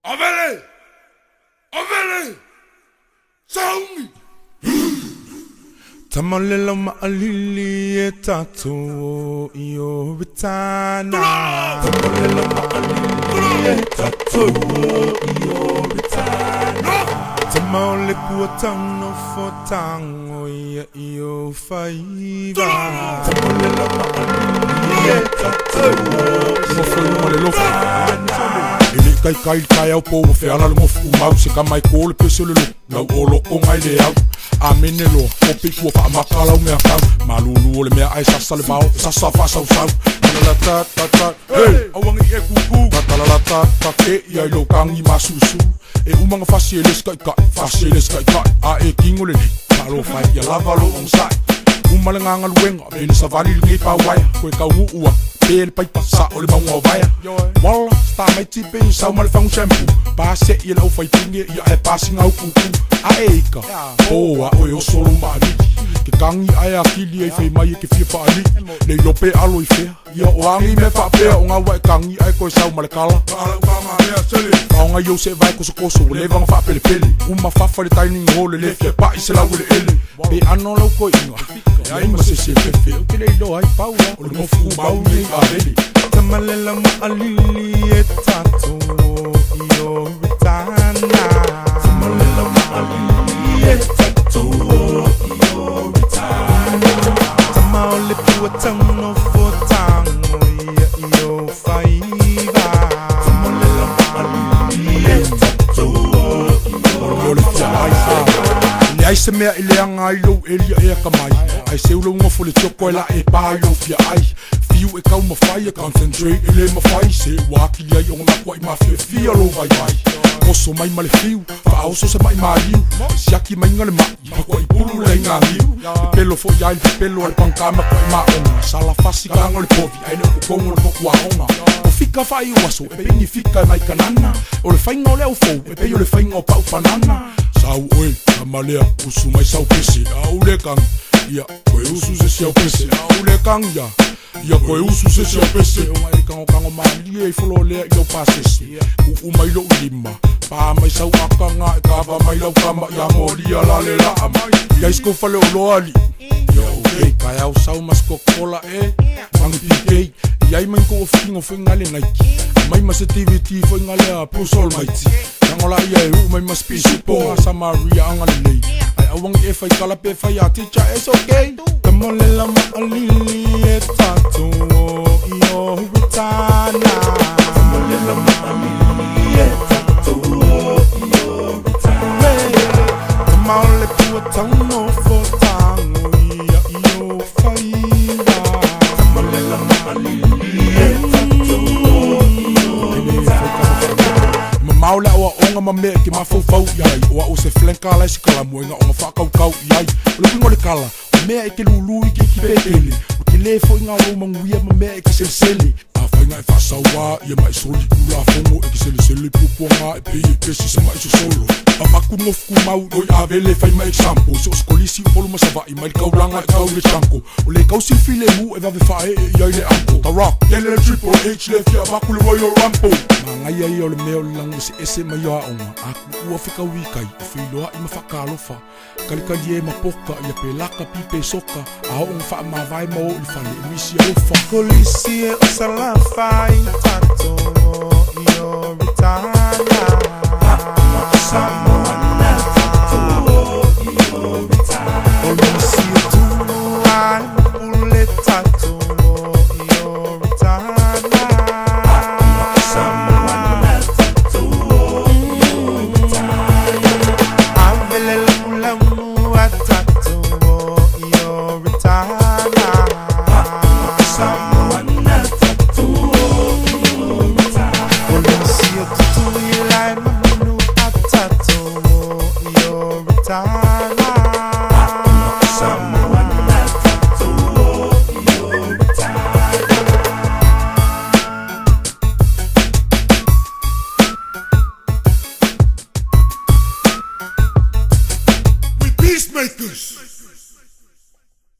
Avele! Avele! Saungi! Tamalela ma'alili e tato iyo bitana. Tamalela ma'alili e tato iyo bitana. Tamaole kuatang Nofotumau iyo faiva. Tamalela ma'alili e tato iyo bitana. Ele kai au po fe ala mo fu mau se kamai ko le pese le na olo o ngai le au amenelo o piku fa makala o me aka malulu o le me ai sa sale bao sa fa sa la ta hey awangi e kuku la ta ke ia lo kangi masusu e umanga fasile skai ka a e kingo le malo fa ia lava lo on sai umalanga luenga bene sa vali ngi pa wai ko ka ua Pele pai pasa o le maunga o vaia Wala, sta mai tipe i sau male whangu shampoo Pase i lau fai tinge i ae passing au kuku A eika, oa oe o solo maariki Ke kangi ae akili e fei mai e ke fia whaariki Lei lope alo i fea Ia o angi me whapea o ngā wae kangi ae koe sau male kala Kala ukama mea sele Kaonga i o se vai koso koso o le vanga whapele pele Uma whafa le taining o le fia pa i se lau ele ele Pe ano lau koe inga Ia ima se fefe o ke lei lo ai paula O le mofu mau nei Avele. Tamalela ma'alili e tato iyo bitana. Tamalela ma'alili e tato iyo bitana. Tamaole kuatang Nofotumau iyo faiva. Tamalela ma'alili e tato iyo bitana. Ai se mea ile anga i lou elia e akamai Ai se ulo ngofo le toko e la e pā i lou fia ai Fiu e kau mawhai e concentrate e le mawhai Se wakili ai o ngā kwa i mawhia fia lo vai vai Koso mai ma le fiu, whaoso se mai mariu Siaki mai ngale mai, makwa i pulu le ngā hiu E pelo fo iai le pelo ale pankama kwa i maonga Sala fasi kango le povi, ai le kukongo le poku aonga O fika whai uaso, e pengi fika e mai kanana O le whainga o leo fou, e pei o le whainga o pau panana Sau oe, kamalea, usu mai sau pese Au le kang, ia, koe usu se siau pese Au le kang, ia koe usu se siau pese O ngai kango mali e folo lea i lau pasese U mai lo lima, pa mai sau akanga e kawa mai lau kama Ia moria la le la amai, ia isko fale o loali Ia okei, kai au sau masko kola e Mangi pikei, ia i main ko o fingo ngale naiki Mai mas activity foi ngale a plus almighty Tangola ia e u mai mas pisi po a Samaria angalei Ai awangi e fai kala pe fai a teacher it's okay Tamalela ma'alili e tato iyo bitana Tamalela ma'alili e tato iyo bitana Tamaole kuatang Nofotumau iyo faiva Tamalela ma'alili e tato Maule o onga ma me ki mafau iai o o se flenka la si kala moinga o whakau iai o le pingo le kala o mea e ke lulu i ki pepele o ke le fo inga o manguia ma mea e ke sele a whainga e whasawa ia mai soli kula fongo e ke sele puponga e pei e pesi sa mai so solo a maku Nofotumau doi Avele whai mai example se o skolisi o polo masawai mai kaulanga e kau le chanko o le kau silfile mu e vave whae e iai le anko ta rock tele le Triple H le fia maku le Royal Rumble Ngai ai o le meo le lango se ese mai a onga Aku ua whika wikai Whiloa i mawhakalofa Kalikali e mapoka Ia pe laka pipe soka A o ngwha mawai mo i whale e misi a ufa Kolisi e o salawhai tato iyo bitana Samoana tato iyo bitana Kolisi e tuluan ule tato iyo bitana Samoana tato iyo bitana Policia tutu i lai